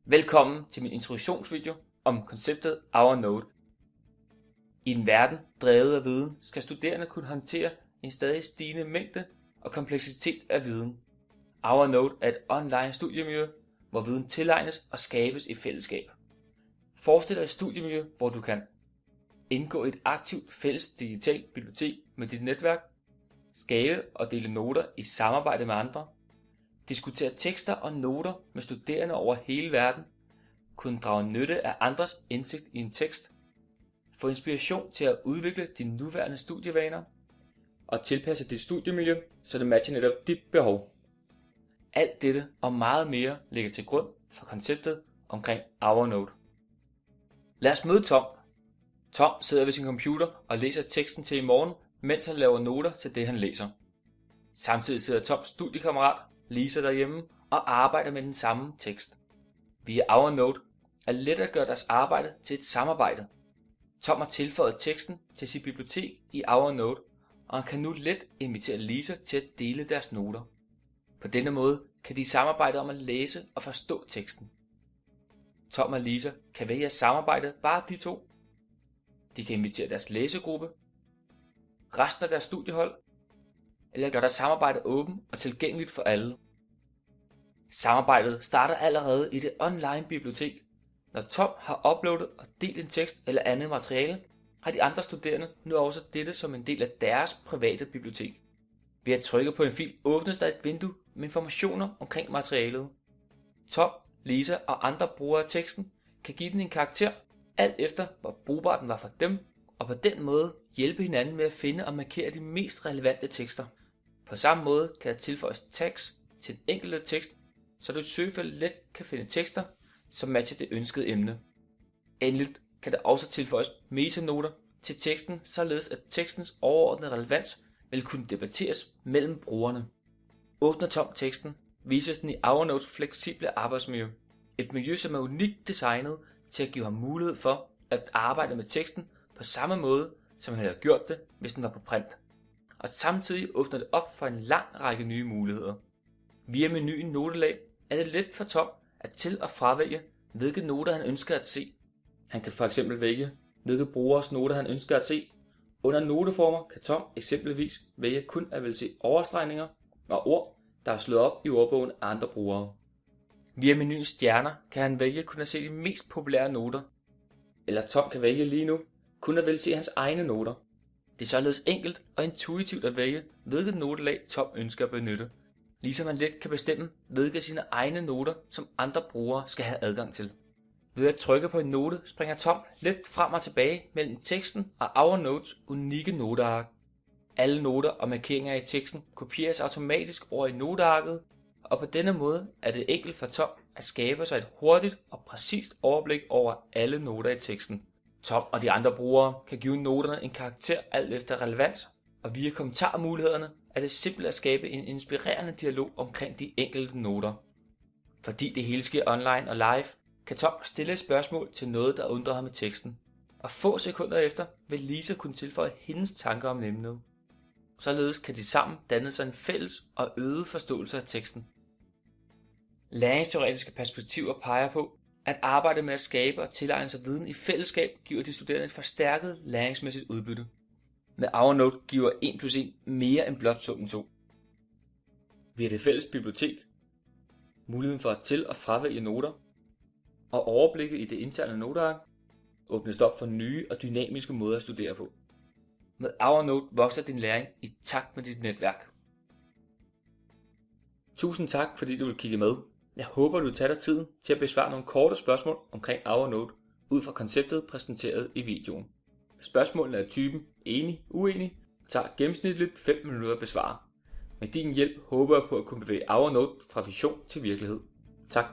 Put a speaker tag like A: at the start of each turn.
A: Velkommen til min introduktionsvideo om konceptet OurNote. I en verden drevet af viden skal studerende kunne håndtere en stadig stigende mængde og kompleksitet af viden. OurNote er et online studiemiljø, hvor viden tilegnes og skabes i fællesskab. Forestil dig et studiemiljø, hvor du kan indgå i et aktivt fælles digitalt bibliotek med dit netværk, skabe og dele noter i samarbejde med andre, diskutere tekster og noter med studerende over hele verden, kunne drage nytte af andres indsigt i en tekst, få inspiration til at udvikle dine nuværende studievaner og tilpasse dit studiemiljø, så det matcher netop dit behov. Alt dette og meget mere ligger til grund for konceptet omkring OurNote. Lad os møde Tom. Tom sidder ved sin computer og læser teksten til i morgen, mens han laver noter til det han læser. Samtidig sidder Toms studiekammerat Lisa derhjemme og arbejder med den samme tekst. Via OurNote er det let at gøre deres arbejde til et samarbejde. Tom har tilføjet teksten til sit bibliotek i OurNote, og han kan nu let invitere Lisa til at dele deres noter. På denne måde kan de samarbejde om at læse og forstå teksten. Tom og Lisa kan vælge at samarbejde bare de to. De kan invitere deres læsegruppe, resten af deres studiehold, eller gøre deres samarbejde åbent og tilgængeligt for alle. Samarbejdet starter allerede i det online bibliotek. Når Tom har uploadet og delt en tekst eller andet materiale, har de andre studerende nu også dette som en del af deres private bibliotek. Ved at trykke på en fil åbnes der et vindue med informationer omkring materialet. Tom, Lisa og andre brugere af teksten kan give den en karakter, alt efter hvor brugbar den var for dem, og på den måde hjælpe hinanden med at finde og markere de mest relevante tekster. På samme måde kan der tilføjes tags til den enkelte tekst, så du i et søgefelt let kan finde tekster, som matcher det ønskede emne. Endeligt kan der også tilføjes metanoter til teksten, således at tekstens overordnede relevans vil kunne debatteres mellem brugerne. Åbner Tom teksten, vises den i OurNotes fleksible arbejdsmiljø. Et miljø, som er unikt designet til at give ham mulighed for at arbejde med teksten på samme måde, som han havde gjort det, hvis den var på print. Og samtidig åbner det op for en lang række nye muligheder. Via menuen Notelag er det let for Tom at til- og fravælge, hvilke noter han ønsker at se. Han kan for eksempel vælge, hvilke brugers noter han ønsker at se. Under noteformer kan Tom eksempelvis vælge kun at vil se overstregninger og ord, der er slået op i ordbogen af andre brugere. Via menuen Stjerner kan han vælge kun at se de mest populære noter. Eller Tom kan vælge lige nu kun at vil se hans egne noter. Det er således enkelt og intuitivt at vælge, hvilket notelag Tom ønsker at benytte, ligesom man let kan bestemme, hvilke af sine egne noter, som andre brugere skal have adgang til. Ved at trykke på en note springer Tom let frem og tilbage mellem teksten og OurNotes unikke noteark. Alle noter og markeringer i teksten kopieres automatisk over i notearket, og på denne måde er det enkelt for Tom at skabe sig et hurtigt og præcist overblik over alle noter i teksten. Tom og de andre brugere kan give noterne en karakter alt efter relevans, og via kommentarmulighederne er det simpelt at skabe en inspirerende dialog omkring de enkelte noter. Fordi det hele sker online og live, kan Tom stille et spørgsmål til noget, der undrer ham i teksten, og få sekunder efter vil Lisa kunne tilføje hendes tanker om emnet. Således kan de sammen danne sig en fælles og øget forståelse af teksten. Læringsteoretiske perspektiver peger på, at arbejde med at skabe og tilegne sig viden i fællesskab giver de studerende et forstærket læringsmæssigt udbytte. Med OurNote giver 1+1 mere end blot summen 2. Via det fælles bibliotek, muligheden for at til- og fravælge noter, og overblikket i det interne noteark, åbnes op for nye og dynamiske måder at studere på. Med OurNote vokser din læring i takt med dit netværk. Tusind tak, fordi du vil kigge med. Jeg håber, du tager dig tiden til at besvare nogle korte spørgsmål omkring OurNote ud fra konceptet præsenteret i videoen. Spørgsmålene er typen enig, uenig, og tager gennemsnitligt 5 minutter at besvare. Med din hjælp håber jeg på at kunne bevæge OurNote fra vision til virkelighed. Tak.